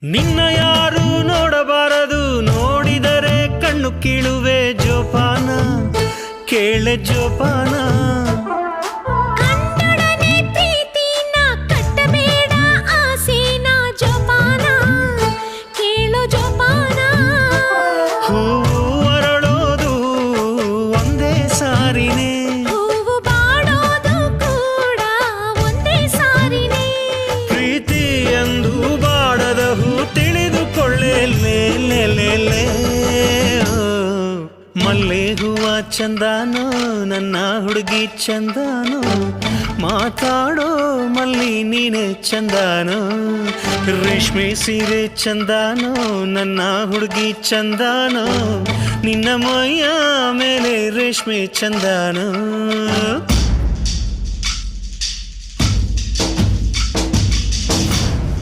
ನಿನ್ನ ಯಾರು ನೋಡಬಾರದು, ನೋಡಿದರೆ ಕಣ್ಣು ಕೀಳುವೆ ಜೋಪಾನ, ಕೇಳೆ ಜೋಪಾನ. ಕನ್ನಡನೆ ಪ್ರೀತಿನ ಕಟ್ಟಬೇಡ ಆಸೆನ ಜೋಪಾನ, ಕೇಳೋ ಜೋಪಾನ. ಹೂವು ಅರಳೋದು ಒಂದೇ ಸಾರಿನೇ, ಹೂವು ಬಾಡೋದು ಕೂಡ ಒಂದೇ ಸಾರಿನೇ. ಪ್ರೀತಿ ಎಂದು ಬಾಡದ ಹೂ ತಿಳಿದುಕೊಳ್ಳೆ ಮಲ್ಲೆ ಹೂವ ಚಂದಾನೋ ನನ್ನ ಹುಡುಗಿ ಚಂದಾನೋ, ಮಾತಾಡೋ ಮಲ್ಲಿ ನೀನೆ ಚಂದಾನೋ. ರೇಷ್ಮೆ ಸೀರೆ ಚಂದಾನೋ ನನ್ನ ಹುಡುಗಿ ಚಂದಾನೋ, ನಿನ್ನ ಮೈಯ ಮೇಲೆ ರೇಷ್ಮೆ ಚಂದಾನೋ.